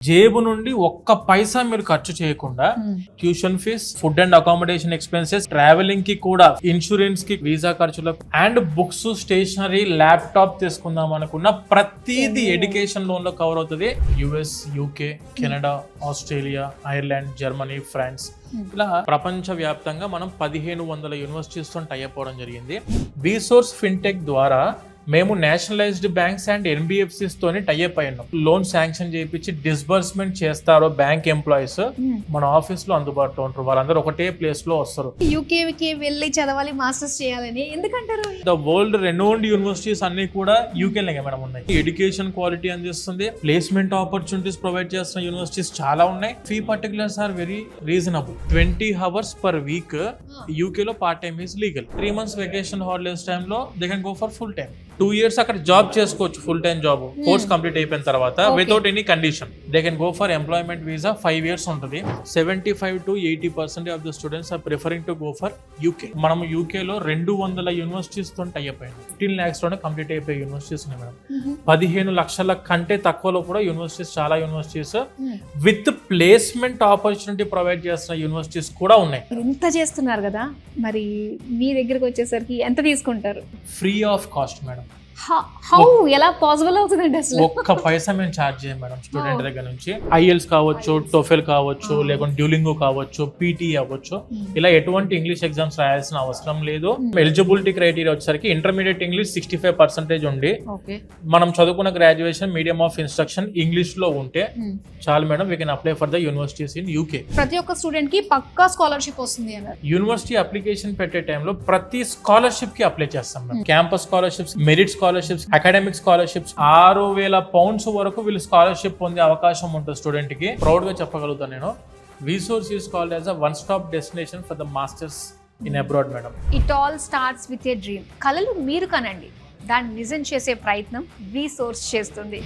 జేబు నుండి ఒక్క పైసా మీరు ఖర్చు చేయకుండా tuition fees, food and accommodation expenses, travelling కి కూడా, ఇన్సూరెన్స్ కి, వీసా ఖర్చులకు అండ్ బుక్స్, స్టేషనరీ, ల్యాప్టాప్ తీసుకుందాం అనుకున్న ప్రతిదీ ఎడ్యుకేషన్ లోన్ లో కవర్ అవుతుంది. యుఎస్, యూకే, కెనడా, ఆస్ట్రేలియా, ఐర్లాండ్, జర్మనీ, ఫ్రాన్స్ ఇలా ప్రపంచ వ్యాప్తంగా మనం 1500 యూనివర్సిటీస్ తో టై అవ్వడం జరిగింది. బీసోర్స్ ఫిన్టెక్ ద్వారా మేము నేషనలైజ్డ్ బ్యాంక్స్ అండ్ ఎన్బిఎఫ్సిస్ తోని టైఅప్ అయినాం. లోన్ శాంక్షన్ చేయించి డిస్బర్స్మెంట్ చేస్తారో బ్యాంక్ ఎంప్లాయీస్ మన ఆఫీస్ లో అందుబాటులో ఉంటారు. వాళ్ళందరూ ఒకటే ప్లేస్ లో వస్తారు. యూకేకి వెళ్ళి చదవాలి, మాస్టర్స్ చేయాలని ఎందుకంటారు? ద వరల్డ్ రెనోన్డ్ యూనివర్సిటీస్ అన్ని కూడా యూకేలో మేడం ఉన్నాయి. ఎడ్యుకేషన్ క్వాలిటీ అందిస్తుంది, ప్లేస్మెంట్ ఆపర్చునిటీస్ ప్రొవైడ్ చేస్తున్న యూనివర్సిటీస్ చాలా ఉన్నాయి. Fee particulars are very reasonable. 20 hours per week యూకేలో part time is legal. 3 months vacation holidays టైంలో they can go for full time. 2 years అక్కడ జాబ్ చేసుకోవచ్చు, full time job. Course complete అయిపోయిన తర్వాత without any condition they can go for employment visa. 5 years ఉంటుంది. 75 to 80% of the students are preferring to go for UK. మనం యూకేలో 200 universities తో టై అయిపోయింది. 15 lakhs లోనే కంప్లీట్ అయిపోయే యూనివర్సిటీస్ ఉన్నాయి మేడం. 15 లక్షల కంటే తక్కువలో కూడా యూనివర్సిటీస్, చాలా universities with placement opportunity provide చేస్తున్న యూనివర్సిటీస్ కూడా ఉన్నాయి. ఇంత చేస్తున్నారు కదా, మరి మీ దగ్గరకు వచ్చేసరికి ఎంత తీసుకుంటారు? Free of cost madam. How ఎలా పాసిబుల్ అవుతుందండి అసలు? ఒక్క పైసా మేము ఛార్జ్ చేయం మేడం స్టూడెంట్ దగ్గర నుంచి. ఐఎల్స్ కావచ్చు, టోఫెల్ కావచ్చు, లేకుంటే డ్యూలింగో కావచ్చు, పీటీ అవ్వచ్చు, ఇలా ఎటువంటి ఇంగ్లీష్ ఎగ్జామ్స్ రాయాల్సిన అవసరం లేదు. ఎలిజిబిలిటీ క్రైటీరియా వచ్చేసరికి ఇంటర్మీడియట్ ఇంగ్లీష్ 65% ఉండి, మనం చదువుకున్న graduation medium of instruction English లో ఉంటే చాలు madam. We can apply for the universities in UK. ప్రతి ఒక్క స్టూడెంట్ కి పక్కా స్కాలర్షిప్ వస్తుంది అన్నారు. యూనివర్సిటీ అప్లికేషన్ పెట్టే టైంలో ప్రతి స్కాలర్షిప్ కి అప్లై చేస్తాం madam. Campus scholarships, merit scholarships, academic scholarships 6,000 pounds వరకు వీళ్ళు స్కాలర్షిప్ పొందే అవకాశం ఉంటుంది స్టూడెంట్ కి. ప్రౌడ్ గా చెప్పగలుగుతాను నేను. VSource is called as a one stop destination for the masters in abroad madam. It all starts with a dream. కలలు మీరు కనండి, దాన్ని నిజం చేసే ప్రయత్నం వీసోర్స్ చేస్తుంది.